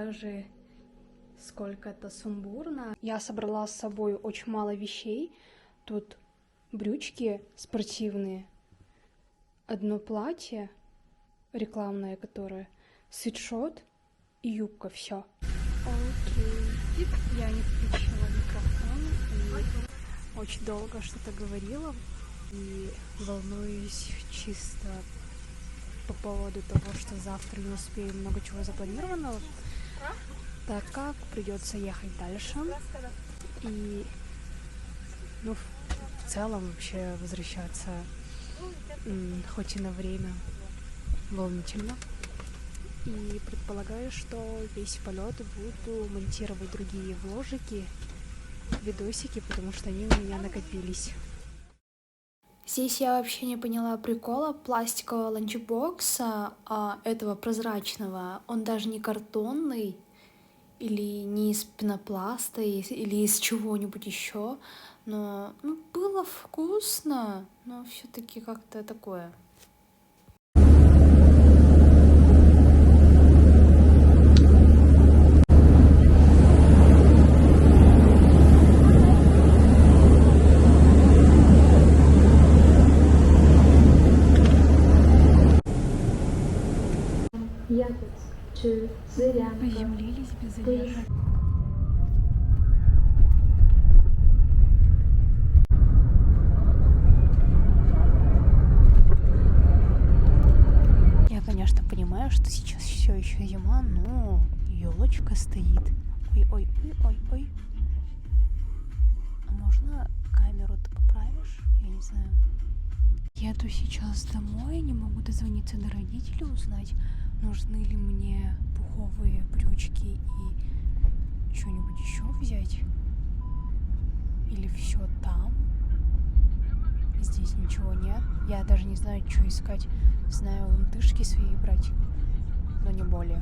даже сколько это сумбурно. Я собрала с собой очень мало вещей. Тут брючки спортивные, одно платье рекламное, которое, свитшот и юбка, все. Окей. Я не включила микрофон и очень долго что-то говорила. И волнуюсь чисто по поводу того, что завтра не успею много чего запланированного, так как придется ехать дальше. И, в целом вообще возвращаться, хоть и на время, волнительно. И предполагаю, что весь полет буду монтировать другие вложики, видосики, потому что они у меня накопились. Здесь я вообще не поняла прикола пластикового ланчбокса, этого прозрачного. Он даже не картонный, или не из пенопласта, или из чего-нибудь еще. Но было вкусно, но все-таки как-то такое. Приземлились без задержек. Я, конечно, понимаю, что сейчас все еще зима, но елочка стоит. Ой. А можно камеру ты поправишь? Я не знаю. Еду сейчас домой, не могу дозвониться до родителей, узнать, нужны ли мне пуховые брючки и что-нибудь еще взять. Или все там. Здесь ничего нет. Я даже не знаю, что искать. Знаю, лентышки свои брать, но не более.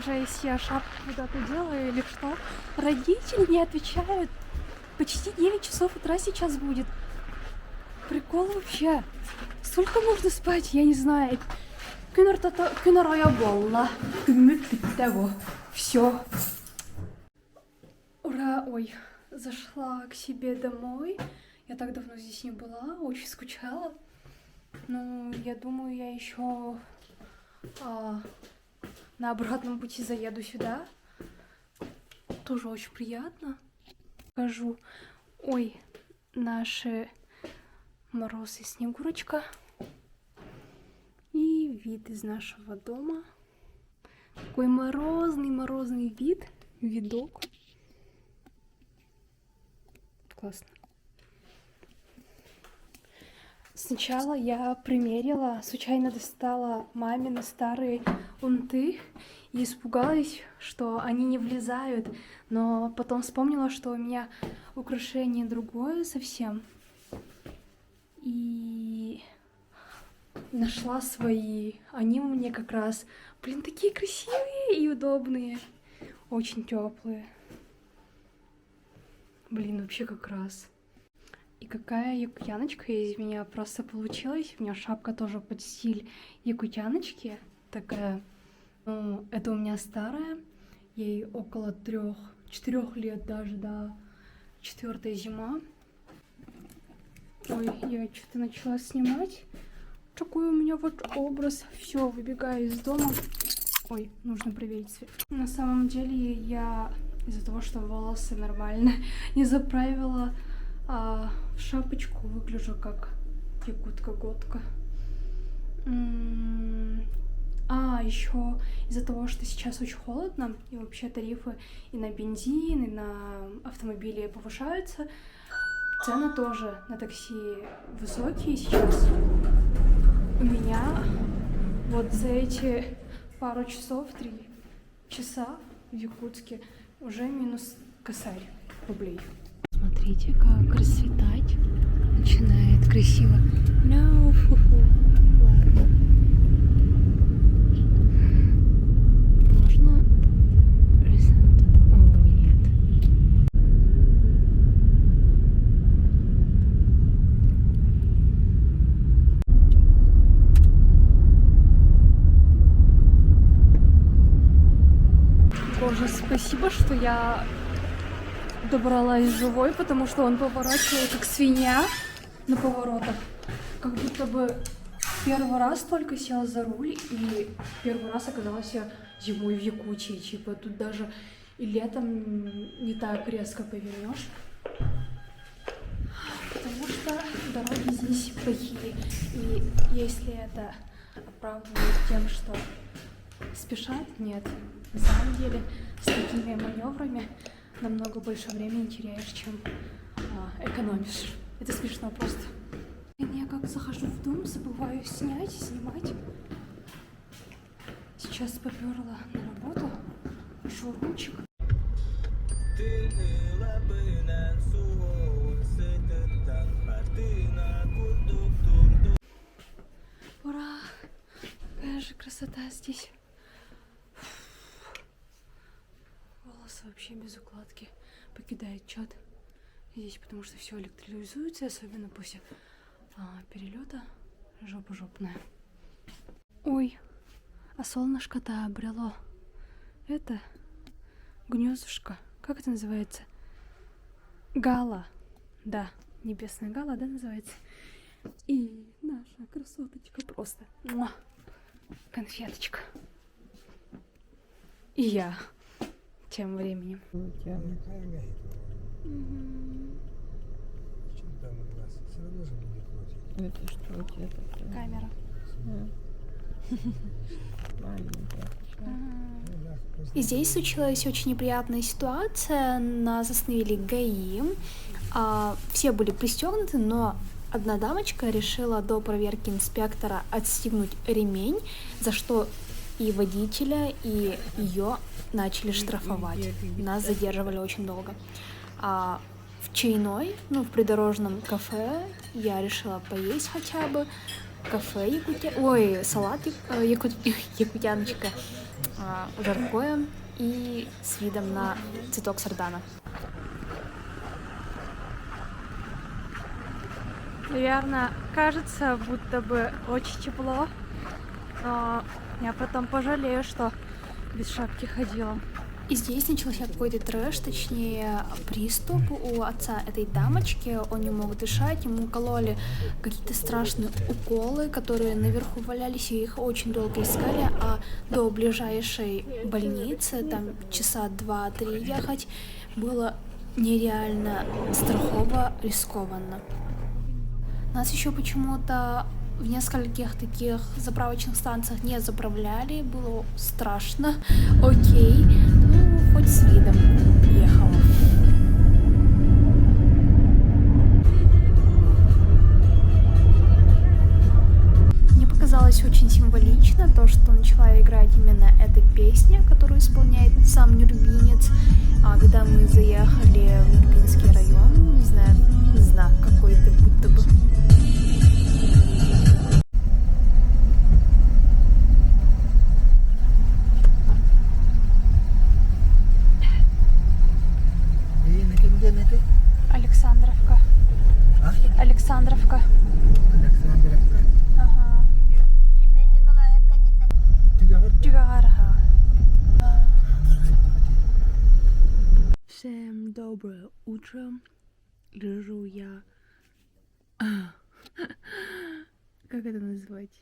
Жесть, я шапку куда-то делаю или что? Родители не отвечают. Почти 9 часов утра сейчас будет. Прикол вообще. Сколько можно спать, я не знаю. Все. Ура, ой, зашла к себе домой. Я так давно здесь не была, очень скучала. Ну, я думаю, я еще на обратном пути заеду сюда. Тоже очень приятно. Покажу. Ой, наши Мороз и Снегурочка. И вид из нашего дома. Такой морозный вид. Видок. Классно. Сначала я примерила, случайно достала мамины старые унты и испугалась, что они не влезают, но потом вспомнила, что у меня украшение другое совсем, и нашла свои. Они у меня как раз, такие красивые и удобные, очень теплые. Вообще как раз. И какая якутяночка из меня просто получилась. У меня шапка тоже под стиль якутяночки. Такая, это у меня старая. Ей около 3-4 лет даже, да. 4-я зима. Ой, я что-то начала снимать. Такой у меня вот образ. Все, выбегаю из дома. Ой, нужно проверить свет. На самом деле я из-за того, что волосы нормально не заправила, в шапочку выгляжу как якутка-готка. Еще из-за того, что сейчас очень холодно, и вообще тарифы и на бензин, и на автомобили повышаются, цены тоже на такси высокие сейчас. У меня вот за эти пару часов, 3 часа в Якутске уже минус косарь рублей. Смотрите, как расцветать начинает красиво. Ладно. Можно рисовать? О, нет. Боже, спасибо, что я добралась живой, потому что он поворачивал как свинья на поворотах. Как будто бы первый раз только села за руль, и первый раз оказалась я зимой в Якутии. Типа тут даже и летом не так резко повернешь. Потому что дороги здесь плохие. И если это оправдывает тем, что спешат, нет. На самом деле с такими маневрами намного больше времени теряешь, чем экономишь. Это смешно просто. Я как захожу в дом, забываю снять, снимать. Сейчас поперла на работу, шурунчик. Ура! Какая же красота здесь. Волосы вообще без укладки. Покидает чат здесь, потому что все электролизуется, особенно после перелета. Жопа жопная. Ой, а солнышко-то обрело. Это гнездышко. Как это называется? Гала. Да, небесная гала, да, называется. И наша красоточка просто. Муа. Конфеточка. И я тем временем. Это что у тебя такое? Камера. Маленькая. И здесь случилась очень неприятная ситуация. Нас остановили ГАИ. Все были пристегнуты, но одна дамочка решила до проверки инспектора отстегнуть ремень, за что и водителя, и ее начали штрафовать. Нас задерживали очень долго. В чайной, в придорожном кафе я решила поесть хотя бы. Кафе салат якутяночка, жаркое и с видом на цветок сардана. Наверное, кажется, будто бы очень тепло, но я потом пожалею, что без шапки ходила. И здесь начался какой-то трэш, точнее приступ у отца этой дамочки. Он не мог дышать, ему укололи какие-то страшные уколы, которые наверху валялись, и их очень долго искали, а до ближайшей больницы, там часа 2-3 ехать, было нереально страхово, рискованно. Нас еще почему-то в нескольких таких заправочных станциях не заправляли, было страшно. Окей, хоть с видом ехала. Мне показалось очень символично то, что начала играть именно эта песня, которую исполняет сам Нюрбинец. Когда мы заехали в Нюрбинский район, не знаю, знак какой-то будто бы. Александровка. Александровка. Ага. Джигарха. Всем доброе утро. Лежу я... Как это назвать?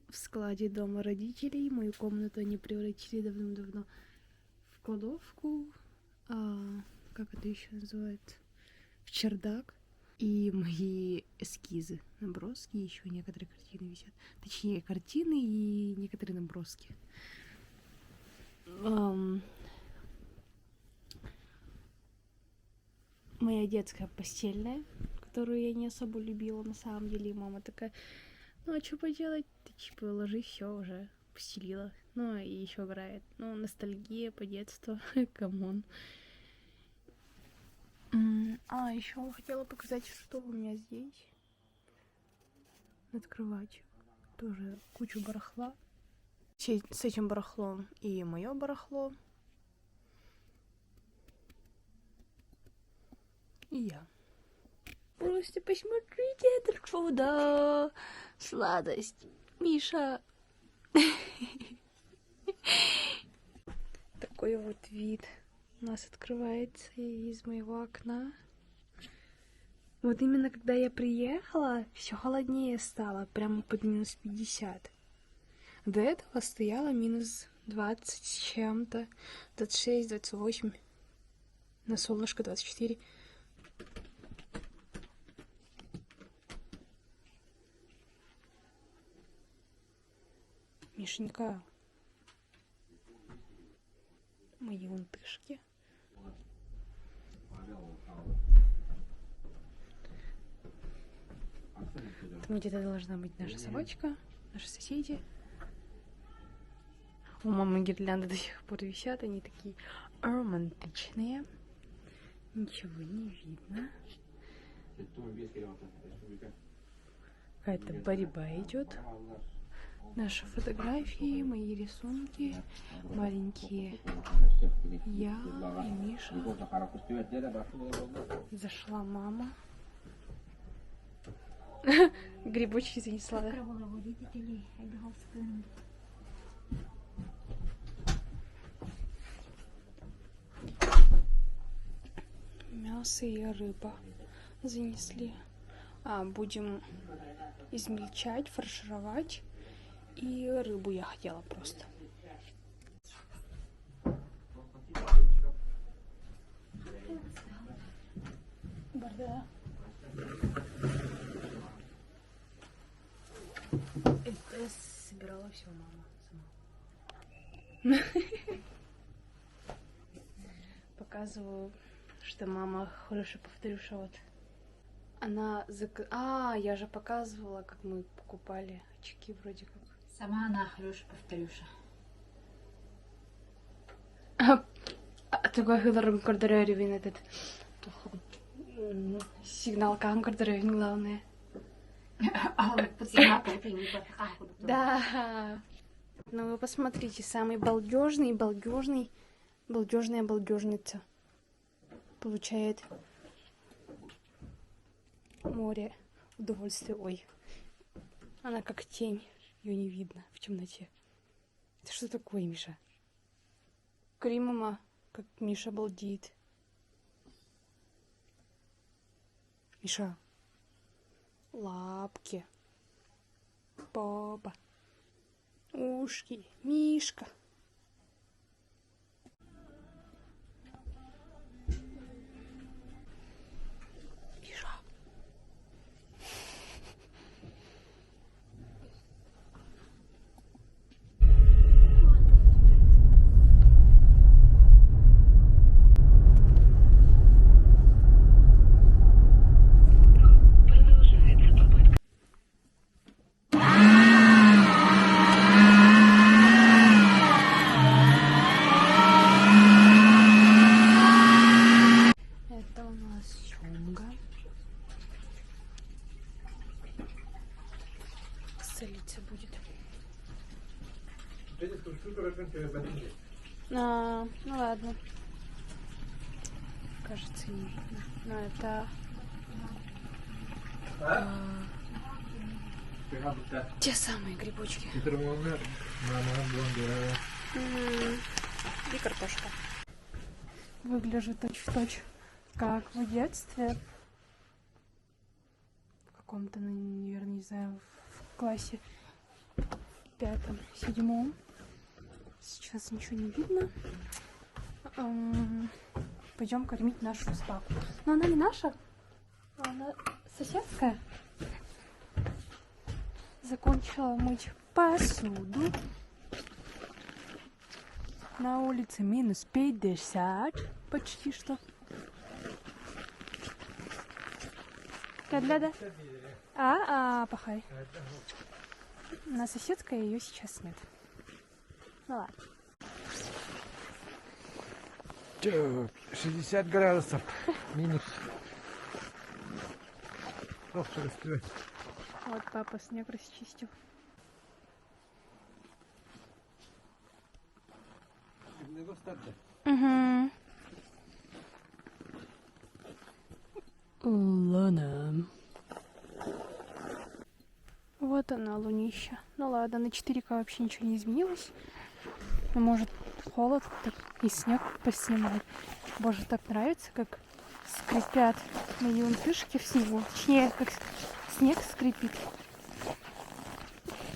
В складе дома родителей. Мою комнату они превратили давным-давно в кладовку. Как это еще называется? В чердак. И мои эскизы, наброски, еще некоторые картины висят. Точнее, картины и некоторые наброски. Моя детская постельная, которую я не особо любила на самом деле. И мама такая: ну а что поделать? Ты типа ложись, все уже постелила. Ну и еще играет. Ну, ностальгия по детству. Камон. Еще хотела показать, что у меня здесь. Над кроватью. Тоже кучу барахла. С этим барахлом и мое барахло. И я. Просто посмотрите это чудо. Сладость. Миша. такой вот вид у нас открывается из моего окна. Вот именно когда я приехала, все холоднее стало, прямо под минус 50. До этого стояло минус 20 с чем-то, 26, 28, на солнышко 24. Мишенька, мои унтышки. Там где-то должна быть наша собачка, наши соседи. У мамы гирлянды до сих пор висят, они такие романтичные. Ничего не видно. Какая-то борьба идет. Наши фотографии, мои рисунки, маленькие я и Миша. Зашла мама. Грибочки занесла. Мясо и рыба занесли. Будем измельчать, фаршировать. И рыбу я хотела просто. Барда. Это собирала все мама сама. Показываю, что мама хорошая повторюша вот. Она я же показывала, как мы покупали очки вроде как. Сама она хорошая повторюша. Такой хиларом кордоревин этот сигнал кам кордоревин главное. Да. Ну вы посмотрите, самый балдежный балдежница получает море удовольствия. Ой, она как тень, ее не видно в темноте. Это что такое, Миша? Мама, как Миша балдеет. Миша. Лапки. Баба. Ушки. Мишка. Миша. Это у нас сёмга. Солиться будет. Ну ладно. Кажется, не видно. Но это... те самые грибочки. И картошка. Выгляжу точь-в-точь, как в детстве. В каком-то, наверное, не знаю, в классе 5-м, 7-м. Сейчас ничего не видно. Пойдем кормить нашу собаку. Но она не наша, она соседская. Закончила мыть посуду. На улице минус 50. Почти что. Да. Пахай. На соседская ее сейчас нет. Ну ладно. 60 градусов минус. Просто расстроить. Вот папа снег расчистил. Угу. Луна. Вот она, лунища. Ну ладно, на 4К вообще ничего не изменилось. Ну, может, холод, так и снег поснимать. Боже, так нравится, как скрипят мои умпишки в снегу. Точнее, как снег скрипит.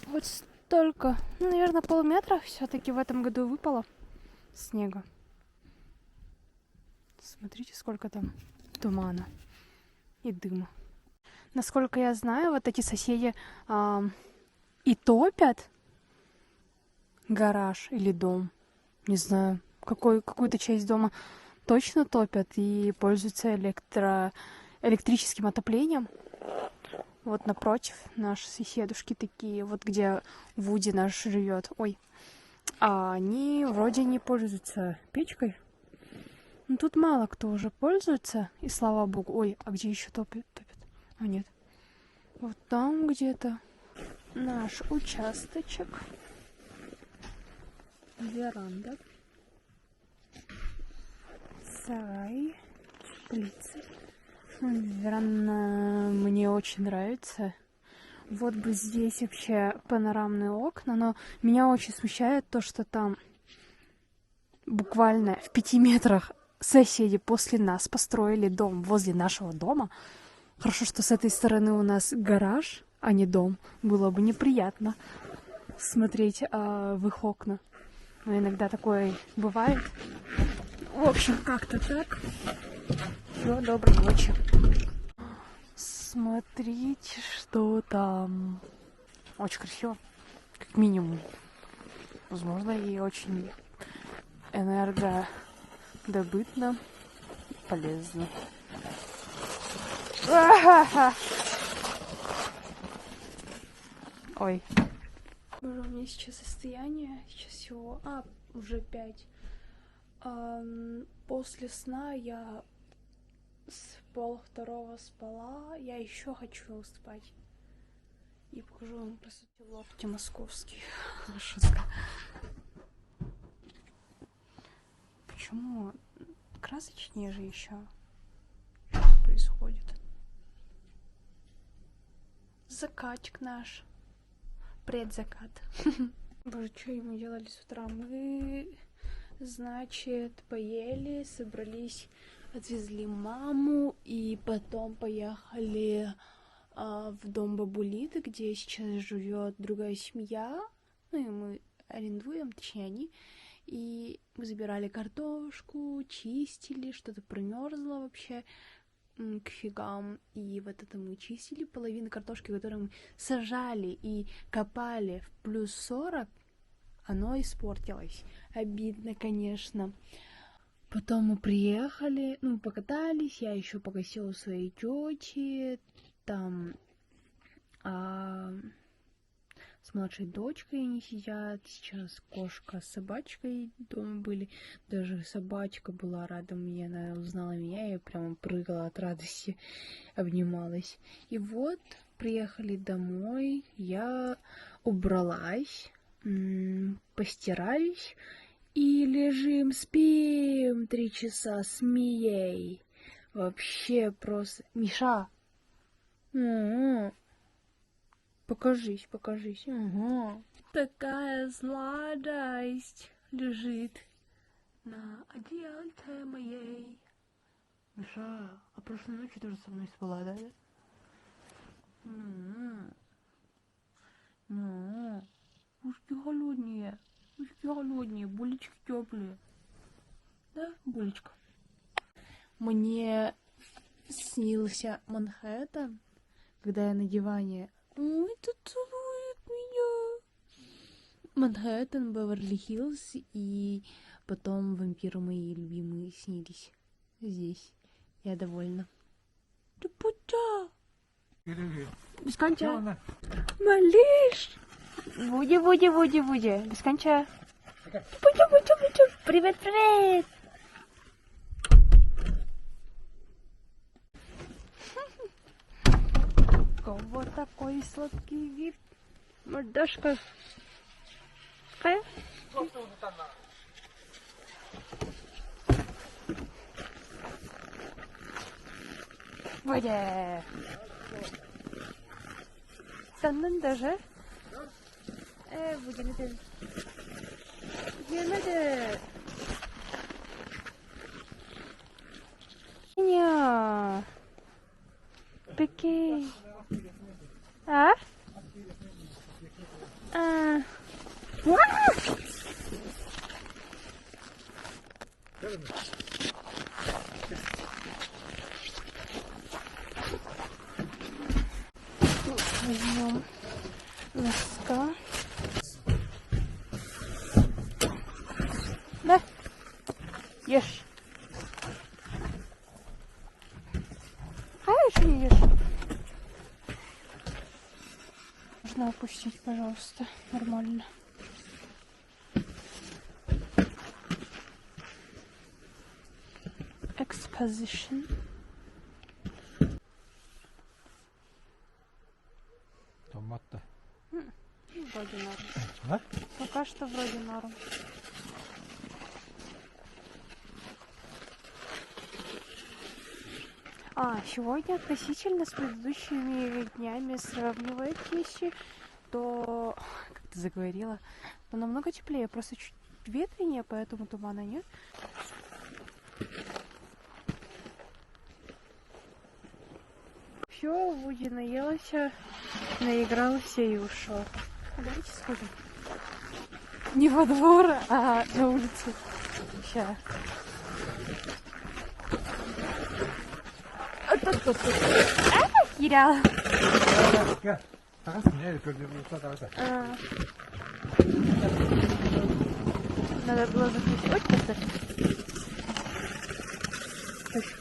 Вот столько, ну, наверное, полметра все-таки в этом году выпало снега. Смотрите, сколько там тумана и дыма. Насколько я знаю, вот эти соседи и топят гараж или дом. Не знаю, какую-то часть дома точно топят и пользуются электрическим отоплением. Вот напротив наши соседушки такие, вот где Вуди наш живет. Ой, а они вроде не пользуются печкой. Ну, тут мало кто уже пользуется, и слава богу. Ой, а где еще топят? А, нет. Вот там где-то наш участочек. Веранда. Сарай. Теплицы. Веранда мне очень нравится. Вот бы здесь вообще панорамные окна, но меня очень смущает то, что там буквально в 5 метрах соседи после нас построили дом возле нашего дома. Хорошо, что с этой стороны у нас гараж, а не дом. Было бы неприятно смотреть в их окна. Но иногда такое бывает. В общем, как-то так. Всё, доброй ночи. Смотрите, что там. Очень красиво. Как минимум. Возможно, и очень энергодобытно, полезно. Ой. Боже, у меня сейчас состояние. Сейчас всего... уже 5. После сна я с 1:30 спала. Я еще хочу спать. И покажу вам красоту лофти московский. Шутка. Почему красочнее же еще происходит? Закатик наш. Предзакат. Боже, что мы делали с утра? Мы, значит, поели, собрались, отвезли маму, и потом поехали в дом бабулиты, где сейчас живет другая семья. Ну и мы арендуем, точнее они. И мы забирали картошку, чистили, что-то промерзло вообще к фигам. И вот это мы чистили. Половину картошки, которую мы сажали и копали в плюс 40, оно испортилось. Обидно, конечно. Потом мы приехали, покатались, я еще погостила у своей тети, там с младшей дочкой они сидят, сейчас кошка с собачкой дома были, даже собачка была рада мне, она узнала меня и прямо прыгала от радости, обнималась. И вот приехали домой, я убралась, постирались и лежим, спим 3 часа с Мией. Вообще просто... Миша! Покажись. Ага. Такая сладость лежит на одеяльце моей. Миша, а прошлой ночью тоже со мной спала, да? Ушки голоднее, булечки теплые. Да, булечка? Мне снился Манхэттен, когда я на диване. Ой, тут целует меня. Манхэттен, Беверли-Хиллз и потом вампиры мои любимые снились здесь. Я довольна. Ты путя. Без конца. Малыш. Буди. Без конца. Буди. Привет. Вот такой сладкий вид. Мордашка. Какая? Водя. Senden даже. Bugün de. Yine А? А. Возьмем носка. Да. Ешь. А ешь не ешь? Можно опустить, пожалуйста. Нормально. Exposition. Томат-то. Вроде норм. А? Пока что вроде норм. Сегодня относительно с предыдущими днями сравнивая вещи, то, как ты заговорила, то намного теплее, просто чуть ветренее, поэтому тумана нет. Все, Вуди наелся, наигрался и ушел. Давайте сходим. Не во двор, а на улицу. Сейчас. Киря. Надо было закрыть. Ой, поставь.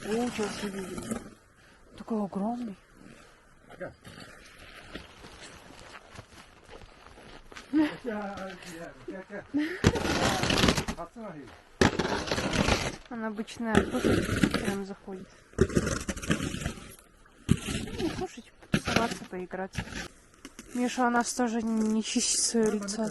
Получился, видимо. Такой огромный. Он обычно кушать прям заходит. Не кушать, потусоваться, поиграть. Миша у нас тоже не чистит свое лицо.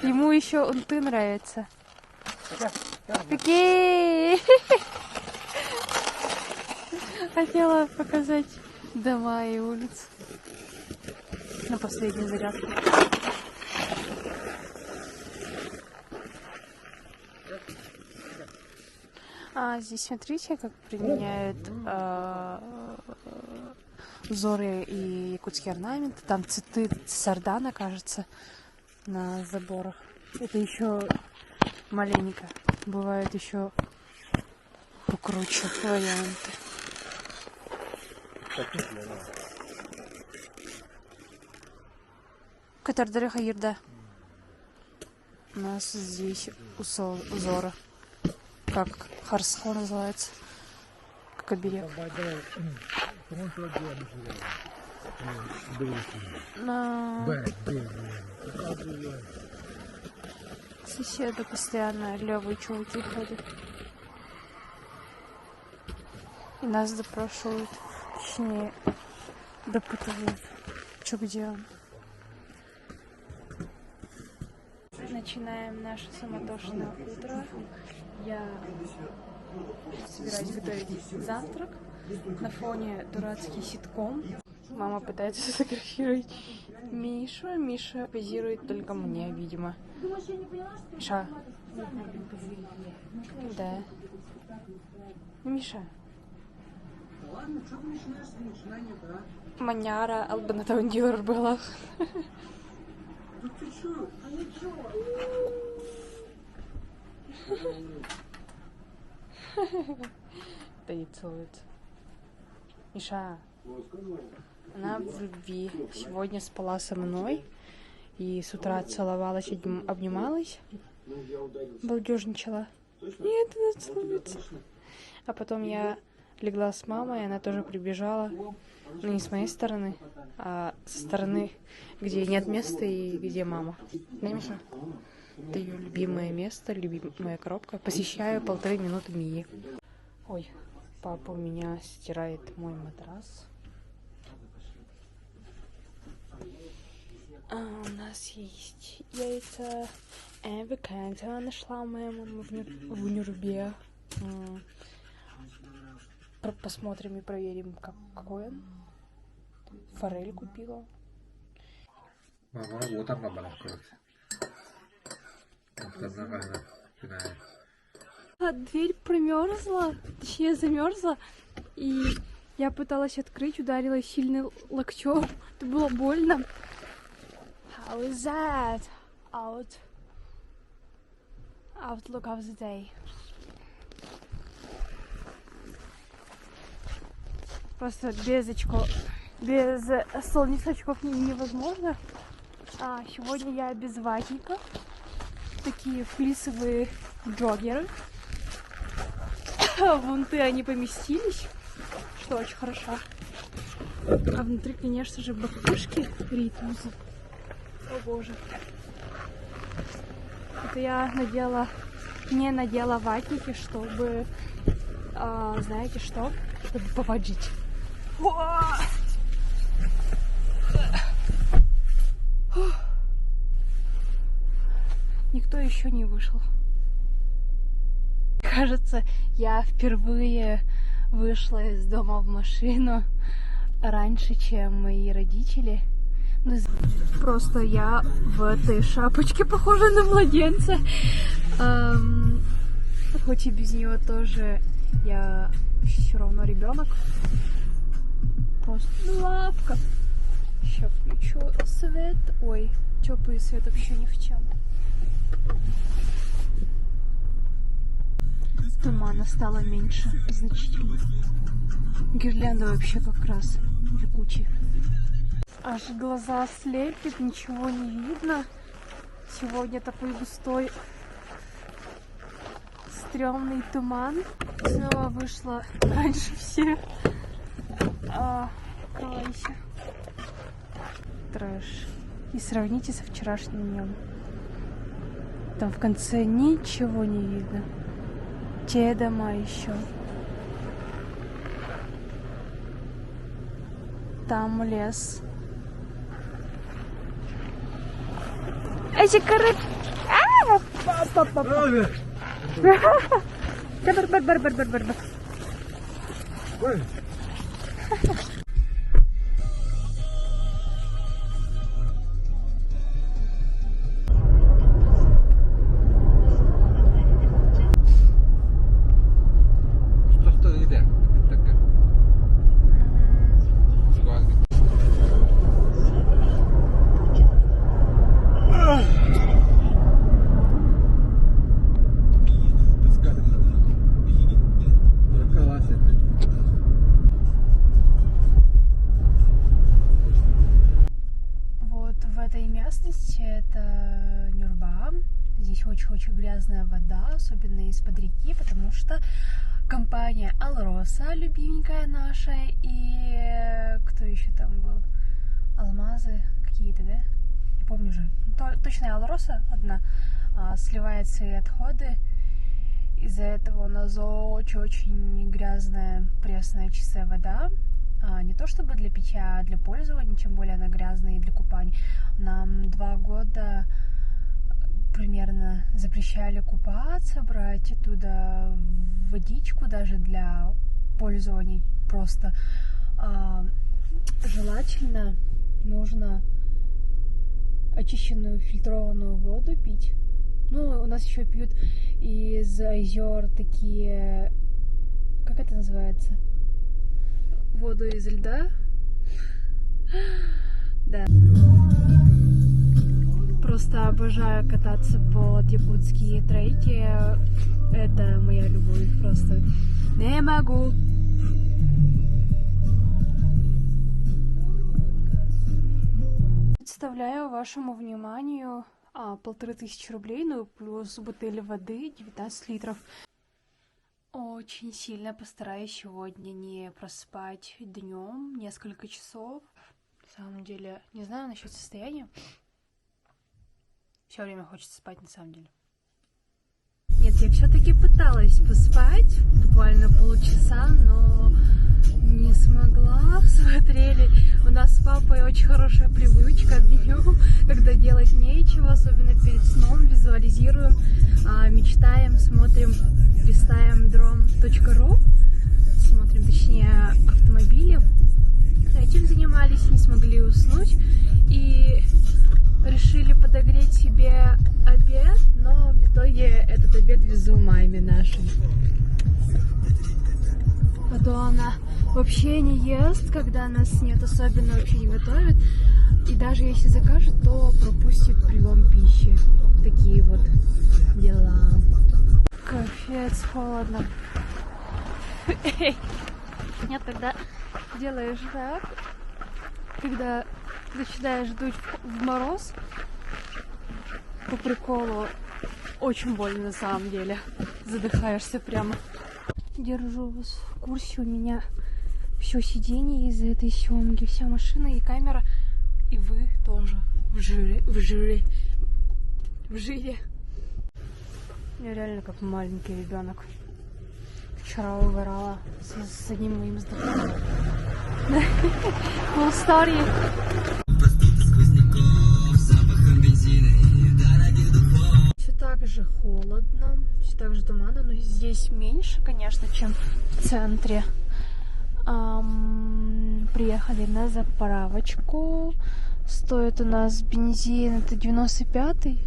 Ему еще он ты нравится. Какие? Хотела показать дома и улицы на последней зарядке. Здесь смотрите, как применяют узоры и якутские орнаменты. Там цветы сардана, кажется, на заборах. Это еще маленько. Бывают еще покруче варианты. Который хайырда. У нас здесь узоры. Как харсхо называется. Как оберег. Соседи постоянно левые чуваки ходят. И нас допрашивают. Точнее, допытывают. Что где он? Начинаем наше суматошное утро. Я собираюсь готовить завтрак. На фоне дурацкий ситком. Мама пытается сфотографировать Мишу. Миша позирует только мне, видимо. Миша. Да. Миша. Маняра албанатон дилер была. Да не целуется. Миша. Она в любви. Сегодня спала со мной. И с утра целовалась, обнималась. Балдежничала. Нет, она целуется. А потом я легла с мамой, она тоже прибежала. Ну, не с моей стороны, а со стороны, где нет места и где мама. Да, Миша? Это ее любимое место, любимая коробка. Посещаю 1,5 минуты Мии. Ой, папа у меня стирает мой матрас. У нас есть яйца авокадо. Нашла моя мама в Нюрбе. Посмотрим и проверим, какой он. Форель купила. Мама, вот там мама находится. А дверь промерзла, точнее замерзла, и я пыталась открыть, ударилась сильно локтем. Это было больно. How is that? Outlook of the day. Просто без солнечных очков невозможно. Сегодня я без ватников. Такие флисовые джоггеры. Внутри они поместились, что очень хорошо. А внутри, конечно же, баклушки Ритмуса. О боже. Это я не надела ватники, чтобы, знаете что? Чтобы поводжить. Никто еще не вышел. Кажется, я впервые вышла из дома в машину раньше, чем мои родители. Ну, просто я в этой шапочке похожа на младенца. Хоть и без нее тоже я все равно ребенок. Просто лапка. Сейчас включу свет. Ой, теплый свет вообще ни в чем. Тумана стало меньше, значительно. Гирлянда вообще как раз жгучая. Аж глаза слепит, ничего не видно. Сегодня такой густой, стрёмный туман. Снова вышла раньше всех. Кройся. Трэш. И сравните со вчерашним днем. Там в конце ничего не видно. Те дома еще. Там лес. Эти коры... Это Нюрба. Здесь очень-очень грязная вода, особенно из-под реки, потому что компания Алроса, любименькая наша, и кто еще там был? Алмазы какие-то, да? Не помню уже. Точно Алроса одна сливает свои отходы. Из-за этого у нас очень-очень грязная, пресная, чистая вода. Не то чтобы для питья, а для пользования, тем более она грязная и для купания. Нам 2 года примерно запрещали купаться, брать оттуда водичку даже для пользования просто. Желательно нужно очищенную фильтрованную воду пить. Ну, у нас еще пьют из озер такие, как это называется? Воду из льда. Да. Просто обожаю кататься под якутские треки. Это моя любовь просто. Не могу. Представляю вашему вниманию 1500 рублей, ну плюс бутыль воды 19 литров. Очень сильно постараюсь сегодня не проспать днем несколько часов. На самом деле, не знаю насчет состояния. Все время хочется спать, на самом деле. Нет, я все-таки пыталась поспать буквально полчаса, но не смогла. Смотрели, у нас с папой очень хорошая привычка днем, когда делать нечего, особенно перед сном, визуализируем, мечтаем, смотрим, листаем drom.ru, смотрим, точнее, автомобили. Этим занимались, не смогли уснуть и решили подогреть себе обед, но нашей. А то она вообще не ест, когда нас нет, особенно вообще не готовит. И даже если закажет, то пропустит прием пищи. Такие вот дела. Капец, холодно. Нет, когда делаешь так, когда начинаешь дуть в мороз, по приколу, очень больно на самом деле. Задыхаешься прямо. Держу вас в курсе, у меня все сиденье из-за этой съемки, вся машина и камера, и вы тоже в жире. Я реально как маленький ребенок. Вчера угорала с одним моим знакомым. Cool story. Все так же холодно, все так же туманно, но здесь меньше, конечно, чем в центре. Приехали на заправочку. Стоит у нас бензин, это 95-й.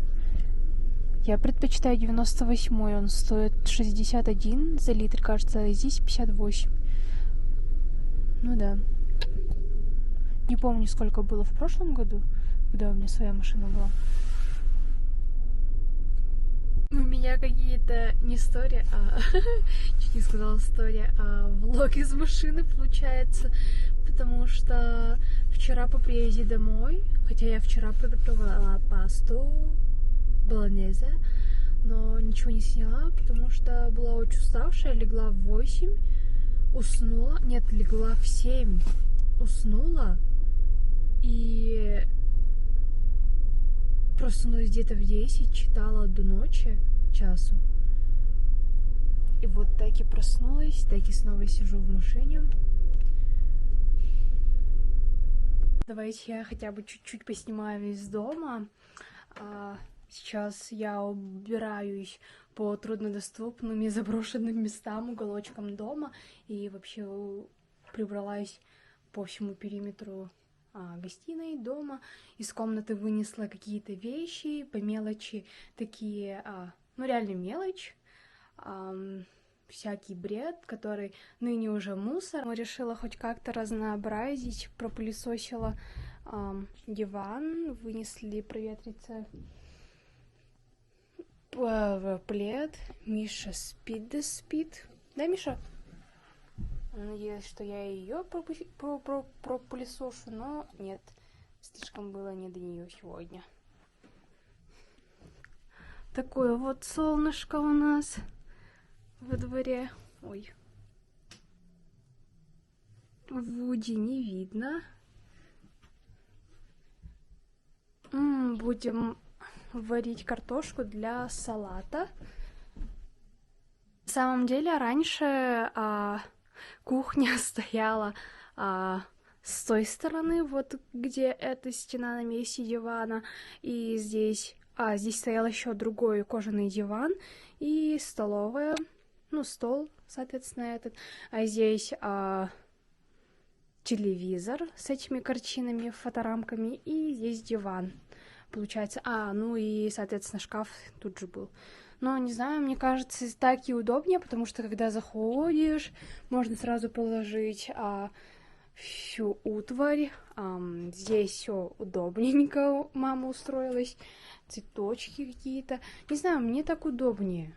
Я предпочитаю 98-й, он стоит 61 за литр, кажется, а здесь 58. Ну да. Не помню, сколько было в прошлом году, когда у меня своя машина была. У меня какие-то не истории, а чуть не сказала история, а влог из машины получается, потому что вчера по приезде домой, хотя я вчера приготовила пасту болонезе, но ничего не сняла, потому что была очень уставшая, легла в 8, уснула, нет, легла в 7, уснула и проснулась где-то в 10, читала до ночи, часу. И вот так и проснулась, так и снова сижу в машине. Давайте я хотя бы чуть-чуть поснимаю из дома. Сейчас я убираюсь по труднодоступным и заброшенным местам, уголочкам дома. И вообще прибралась по всему периметру гостиной дома. Из комнаты вынесла какие-то вещи по мелочи, такие, ну реально мелочь, всякий бред, который ныне уже мусор. Решила хоть как-то разнообразить, пропылесосила диван, вынесли проветриться плед. Миша спит да спит. Да, Миша? Надеюсь, что я ее пропылесошу, но нет, слишком было не до нее сегодня. Такое вот солнышко у нас во дворе. Ой. Вуди не видно. Будем варить картошку для салата. На самом деле, раньше кухня стояла с той стороны, вот где эта стена на месте дивана, и здесь стоял еще другой кожаный диван и столовая, ну, стол, соответственно, этот, а здесь телевизор с этими картинами, фоторамками, и здесь диван, получается, ну и, соответственно, шкаф тут же был. Но, не знаю, мне кажется, так и удобнее, потому что, когда заходишь, можно сразу положить всю утварь. Здесь все удобненько, мама устроилась. Цветочки какие-то. Не знаю, мне так удобнее.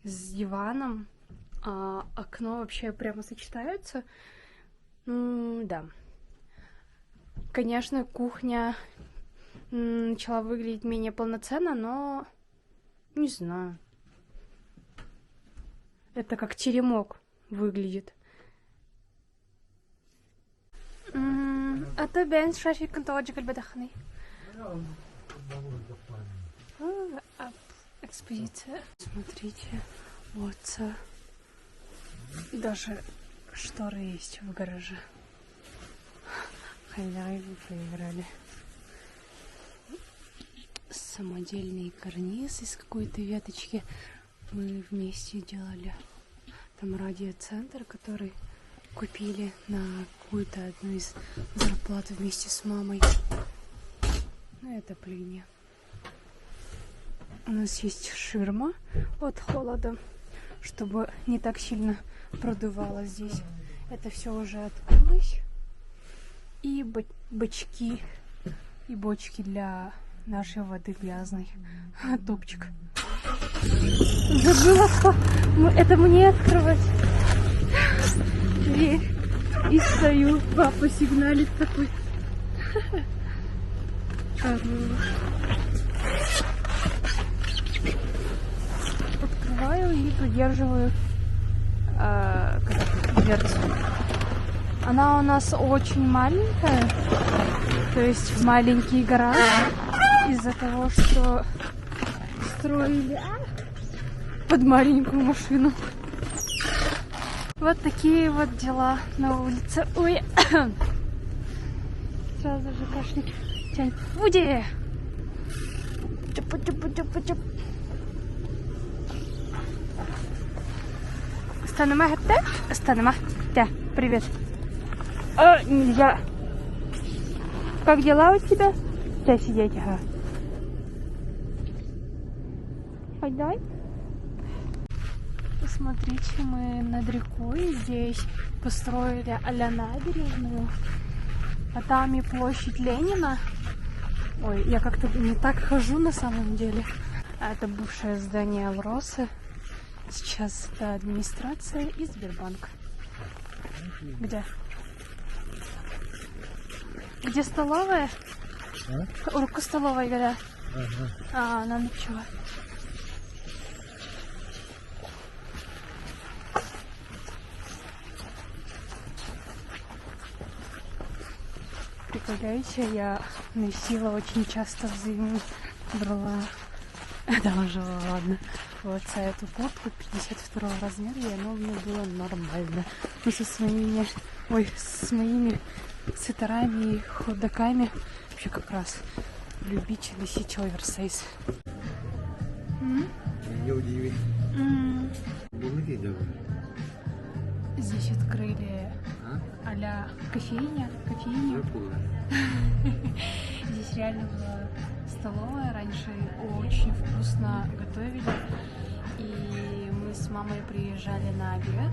С диваном. Окно вообще прямо сочетаются. Да. Конечно, кухня начала выглядеть менее полноценно, но... Не знаю. Это как теремок выглядит. أنت بين شوي فيك أنت وجهك البدخني. Экспедиция. Смотрите, вот даже шторы есть в гараже. Хозяева проиграли. Самодельный карниз из какой-то веточки мы вместе делали. Там радиоцентр, который купили на какую-то одну из зарплат вместе с мамой. Ну и отопление. У нас есть ширма от холода. чтобы не так сильно продувало здесь. Это все уже открылось. И бачки, и бочки для нашей воды грязной. Топчик. Забыла, что это мне открывать дверь. И стою, папа сигналит такой. Открываю и придерживаю дверцу. Она у нас очень маленькая, то есть маленький гараж из-за того, что строили под маленькую машину. Вот такие вот дела на улице. Ой, сразу же кашель. Тянь. Уйди! Станема, станема. Да, привет. Нельзя. Как дела у тебя? Да, сидеть, ага. Давай. Посмотрите, мы над рекой здесь построили а-ля набережную. А там и площадь Ленина. Ой, я как-то не так хожу на самом деле. Это бывшее здание Алросы. Сейчас это администрация и Сбербанк. Где? Где столовая? Руку столовой, говоря. Она ничего. Представляете, я носила очень часто взаймы, брала, да уже ладно, вот за эту куртку 52 размера, и оно у меня было нормально. Но с моими свитерами и худаками вообще как раз любить носить оверсайз. Не удиви. Здесь открыли а-ля кофейню. Здесь реально была столовая. Раньше очень вкусно готовили. И мы с мамой приезжали на обед.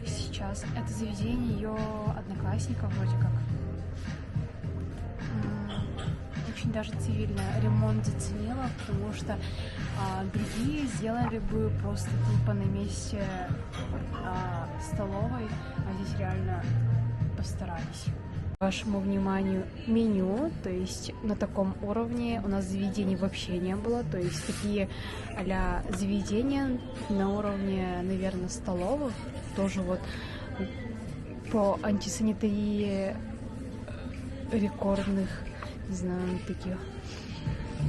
Сейчас это заведение ее одноклассников вроде как. Очень даже цивильно. Ремонт заценила, потому что другие сделали бы просто тупо на месте столовой, а здесь реально постарались. Вашему вниманию меню, то есть на таком уровне у нас заведений вообще не было, то есть такие а-ля заведения на уровне, наверное, столовых, тоже вот по антисанитарии рекордных, не знаю, таких.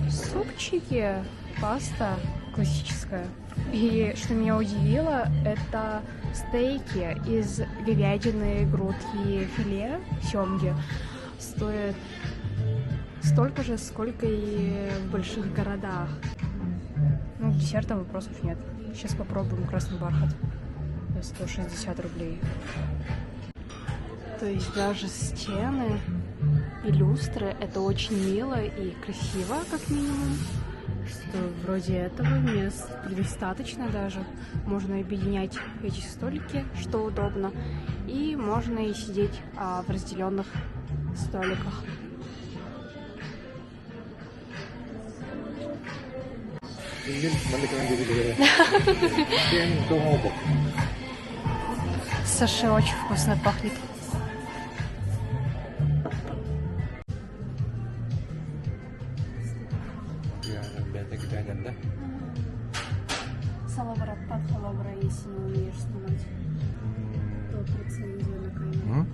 Супчики, паста классическая. И что меня удивило, это стейки из говядины, грудки, филе, семги. Стоят столько же, сколько и в больших городах. Ну, десерта вопросов нет. Сейчас попробуем красный бархат. 160 рублей. То есть даже стены и люстры — это очень мило и красиво, как минимум. Что вроде этого мест предостаточно даже. Можно объединять эти столики, что удобно. И можно и сидеть в разделенных столиках. Саши очень вкусно пахнет. Салаврат, халавра, если не умеешь снимать, то прицелизуй на камеру.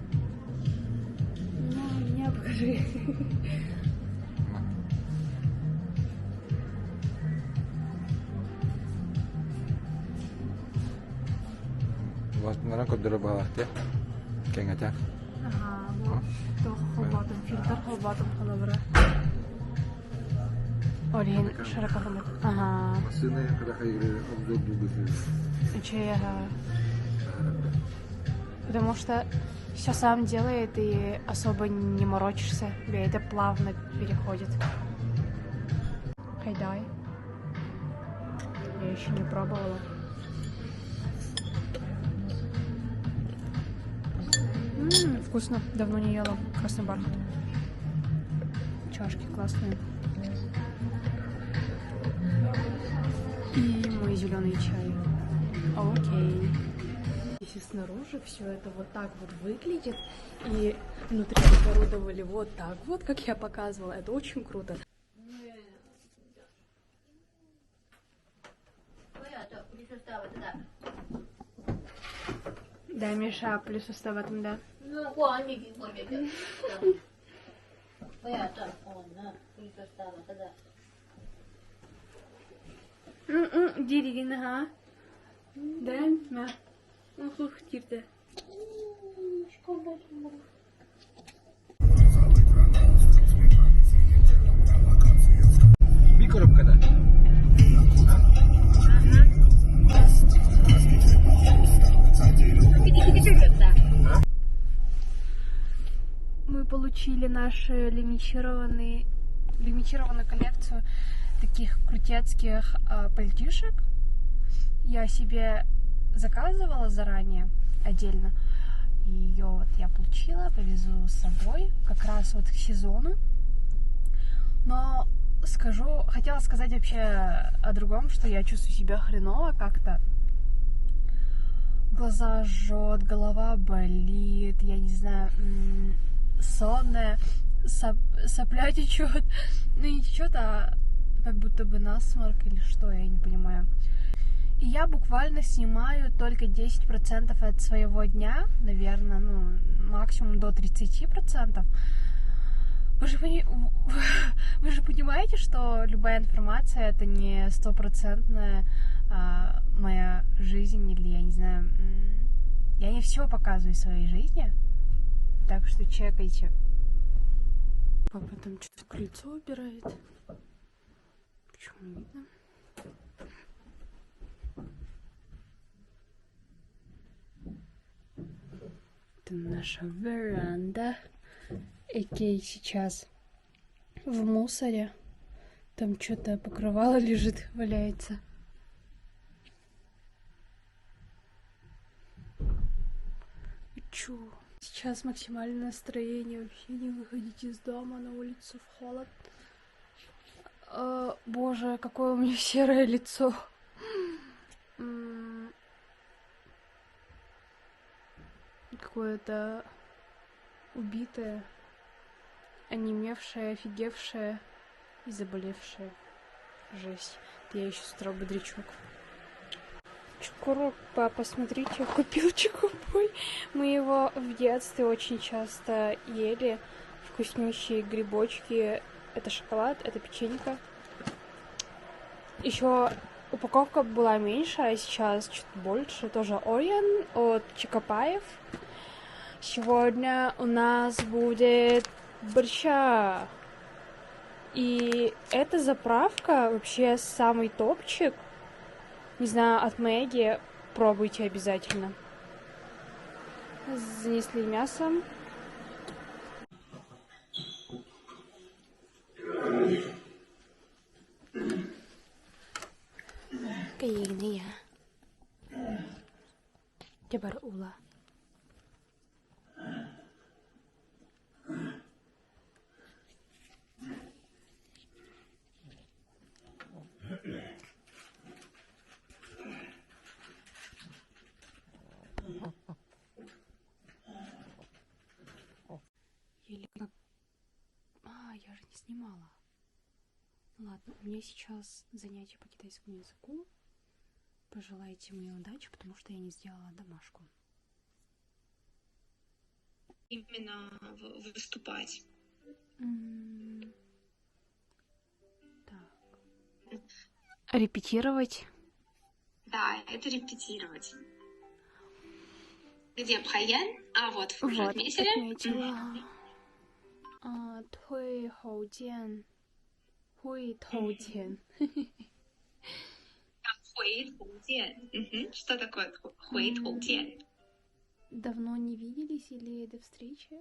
Ну, меня покажи. Наran kod darabalah ya. Kayak ngacak. Ага, вот. То халбатом фильтр, халбатом халавра. Олин широко хамат. Ага. Masını kadar hayırlı обзор дубы. Ага. Потому что все сам делает и особо не морочишься. Это плавно переходит. Хайдай. Я еще не пробовала. Вкусно. Давно не ела. Красный бархат. Чашки классные. И мой зеленый чай. Окей. Если снаружи все это вот так вот выглядит, и внутри оборудовали вот так вот, как я показывала, это очень круто. Да, Миша, плюс состав в этом, да. Диригин, ага. Да, ма. Ух, тирде. Bir коробка, да? Мы получили нашу лимитированную коллекцию таких крутецких пальтишек. Я себе заказывала заранее, отдельно. И ее вот я получила, повезу с собой как раз вот к сезону. Но хотела сказать вообще о другом, что я чувствую себя хреново как-то. Глаза жжет, голова болит, я не знаю, сонная, сопля течет. Ну не течет, а как будто бы насморк или что, я не понимаю. И я буквально снимаю только 10% от своего дня, наверное, максимум до 30%. Вы же понимаете, что любая информация это не стопроцентная моя жизнь, или я не знаю, я не все показываю в своей жизни, так что чекайте. Папа там что-то крыльцо убирает. Почему не видно? Это наша веранда. Экей сейчас в мусоре. Там что-то покрывало лежит, валяется. Чу. Сейчас максимальное настроение. Вообще не выходить из дома, на улицу в холод. Боже, какое у меня серое лицо. Какое-то убитое, онемевшее, офигевшее и заболевшее. Жесть. Это я еще с утра бодрячок. Чукурук, папа, смотрите, купил чукупой. Мы его в детстве очень часто ели. Вкуснющие грибочки. Это шоколад, это печенька. Еще упаковка была меньше, а сейчас чуть больше. Тоже Орион от Чокопаев. Сегодня у нас будет борща. И эта заправка вообще самый топчик. Не знаю, от Мэгги. Пробуйте обязательно. Занесли мясо. Каиния. Тебар ула. Я же не снимала. Ладно, у меня сейчас занятие по китайскому языку. Пожелайте мне удачи, потому что я не сделала домашку. Именно выступать. Так. Репетировать. Да, это репетировать. Где Пхаян? А вот уже Вот, отметили? отметила. Туй хоу дзян. Хуй тоу дзян. Хуэй-тоу-дзян. Что такое хуэй-тоу-дзян? Давно не виделись или до встречи?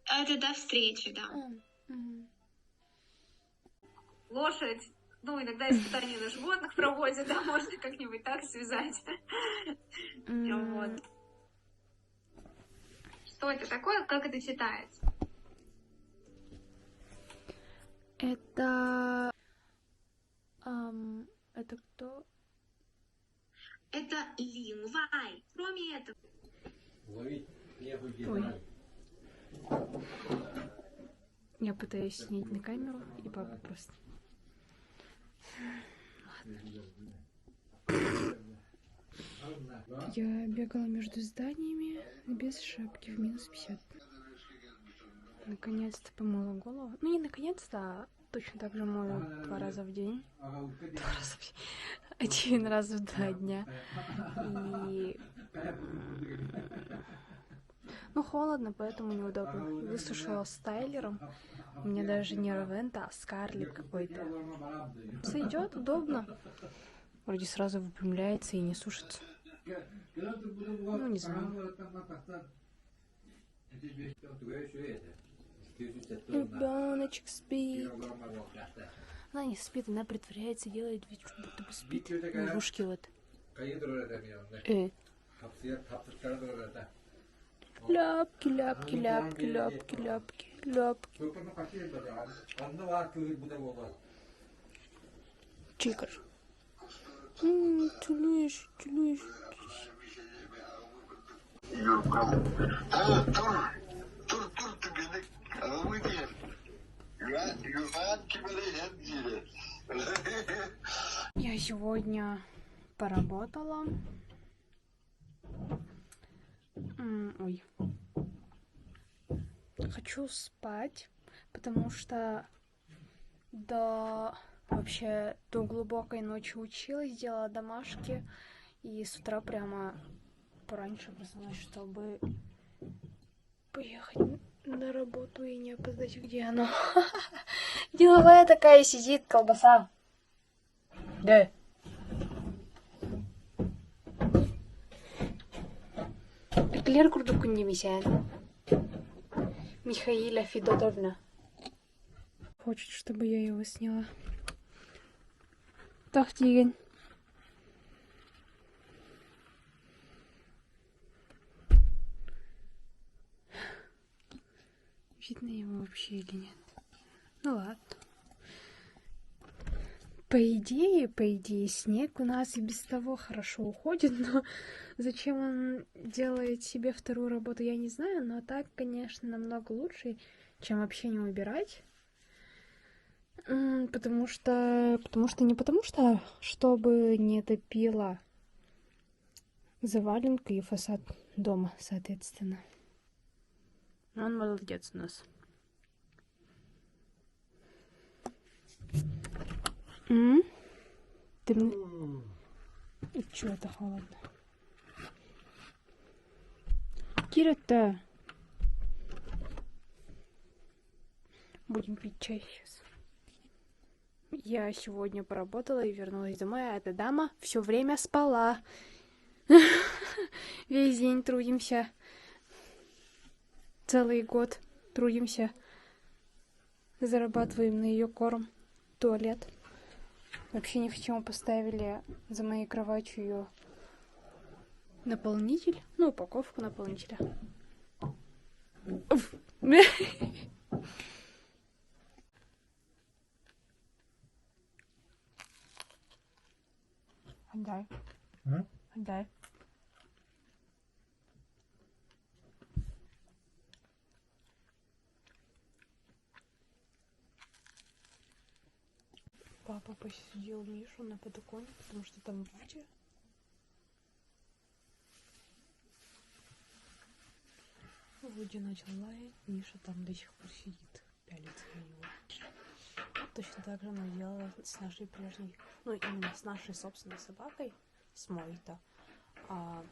Это до встречи, да. Лошадь. Ну, иногда испытания на животных проводят, да, можно как-нибудь так связать. Вот. Что это такое, как это читается? Это... это кто? Это лингвай. Кроме этого. Ой. Я пытаюсь снять на камеру, и папа просто... Ладно. Я бегала между зданиями без шапки в -50. Наконец-то помыла голову. Ну, не наконец-то, а точно так же мою 2 раза в день. 1 раз в 2 дня. И... ну, холодно, поэтому неудобно. Высушила стайлером. У меня даже не Равента, а Скарлет какой-то. Сойдет, удобно. Вроде сразу выпрямляется и не сушится. Ну, не знаю. Ребеночек спит. Она не спит, она притворяется, делает вид, что будто бы спит. В ушки вот. Ляпки, ляпки, ляпки, ляпки, ляпки, ляпки. Чикаш. Тюлиш, тюлиш. Я сегодня поработала. Ой. Хочу спать, потому что вообще до глубокой ночи училась, делала домашки, и с утра прямо пораньше проснулась, чтобы поехать на работу и не опоздать. Где она? Деловая такая сидит, колбаса. Да. Эклер курдук немесян. Михаила Федотовна. Хочет, чтобы я его сняла. Так, Тигань. Видно его вообще или нет? Ну ладно. По идее, снег у нас и без того хорошо уходит, но зачем он делает себе 2-ю работу, я не знаю, но так, конечно, намного лучше, чем вообще не убирать. Потому что чтобы не топило заваленка и фасад дома, соответственно. Он молодец у нас. Ты мне... И чё это холодно? Кира-то... Будем пить чай сейчас. Я сегодня поработала и вернулась домой, а эта дама все время спала. Весь день трудимся. Целый год трудимся. Зарабатываем на ее корм, туалет. Вообще ни к чему поставили за моей кроватью ее наполнитель. Ну, упаковку наполнителя. Отдай. Отдай. Папа посидел Мишу на подоконнике, потому что там Вудя. Вудя начал лаять, Миша там до сих пор сидит, пялится на него. Точно так же она делала с нашей прежней, ну именно с нашей собственной собакой, с Мой-то. А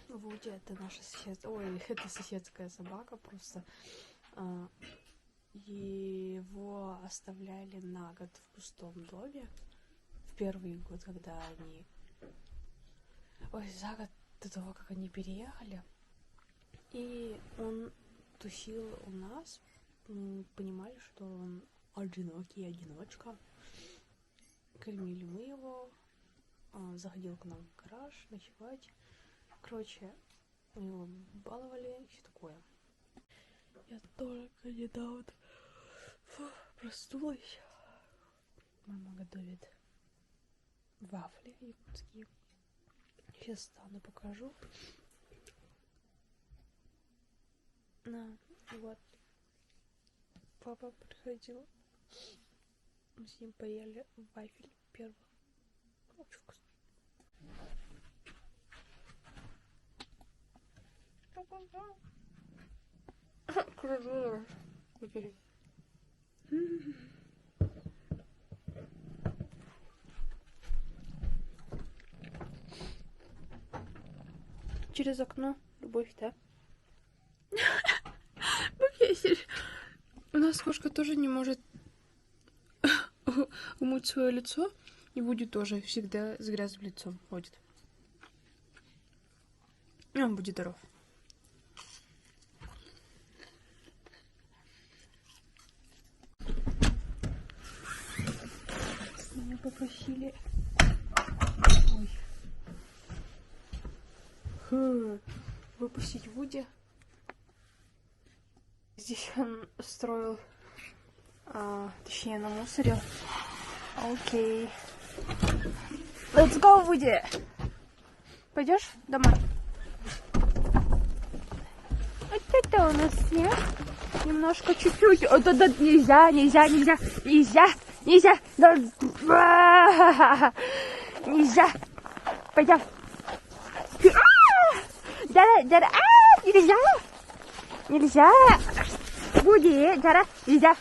Вудя это наша это соседская собака просто. Его оставляли на год в пустом доме в первый год, когда они... за год до того, как они переехали. И он тусил у нас. Мы понимали, что он одинокий, одиночка. Кормили мы его. Заходил к нам в гараж ночевать. Короче, мы его баловали и все такое. Я только недавно проснулась. Мама готовит вафли якутские. Сейчас стану, покажу. На, вот. Папа приходил. Мы с ним поели вафель первый. Очень вкусно. Через окно любовь, да? У нас кошка тоже не может умыть свое лицо и будет тоже всегда с грязным лицом ходит. И он будет здоров. Меня попросили выпустить Вуди. Здесь он строил, точнее намусорил. Окей. Let's go, Вуди! Пойдешь домой? Вот это у нас снег. Немножко чуть-чуть. Вот это нельзя. Нельзя. Пойдем. Дара. Нельзя. Вуди, Дара. Нельзя.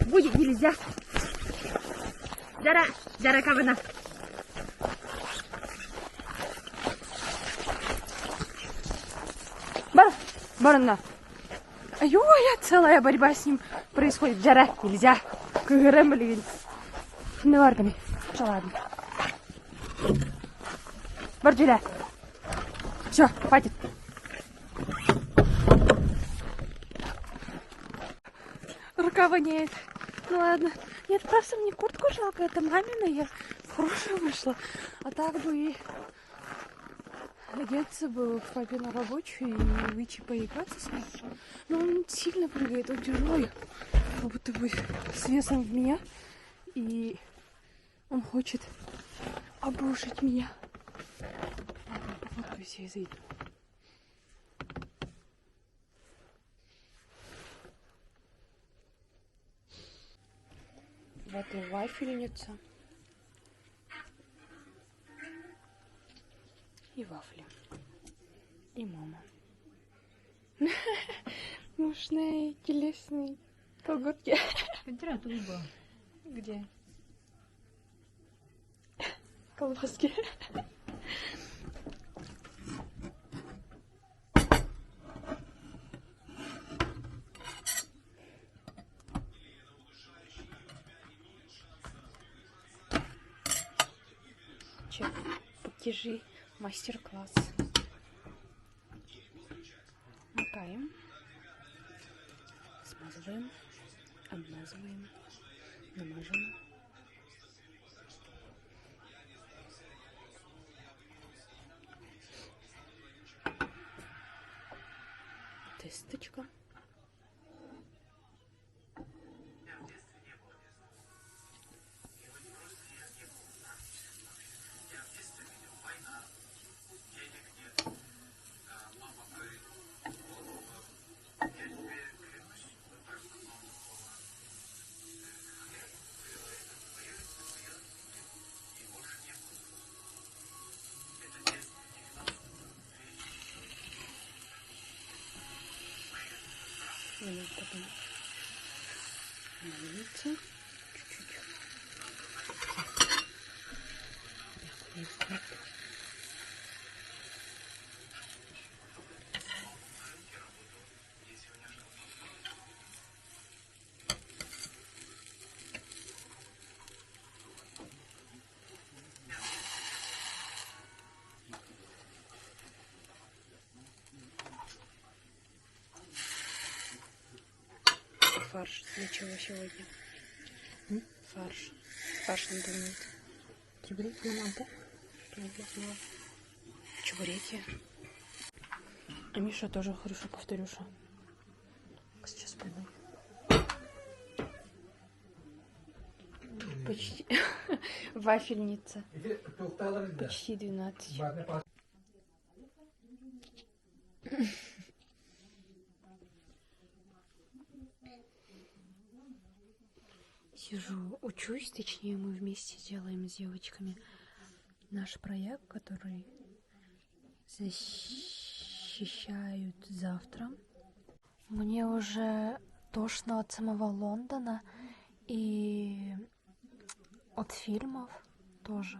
Вуди, нельзя. Дара, кавана. Барна. Ой, целая борьба с ним происходит. Дара, нельзя. Блин. Ну ладно. Ладно. Бордюля. Все, хватит. Рука воняет. Ну ладно. Нет, просто мне куртку жалко. Это мамина. Я хорошая вышла. А так бы и одеться бы в папину рабочую и выйти поиграться с ним. Но он сильно прыгает. Он тяжелый. Как будто бы с весом в меня. И он хочет обрушить меня. Пофоткаюсь я и зайду. Вот и вафельница. И вафли. И мама. Мушные, телесные колготки. Температура. Где? Колбаски. Че, покажи мастер-класс. Макаем. Смазываем. Обмазываем. Намажем. Тесточка. Потом налиться чуть-чуть. Фарш для чего сегодня? Фарш. Фарш надо думать. Чебуреки надо, да? Что я делала? Чебуреки. А Миша тоже Хрюша-повторюша. Сейчас пойду. Почти. Вафельница. Почти 12. Сижу, учусь, точнее, мы вместе делаем с девочками наш проект, который защищают завтра. Мне уже тошно от самого Лондона и от фильмов тоже.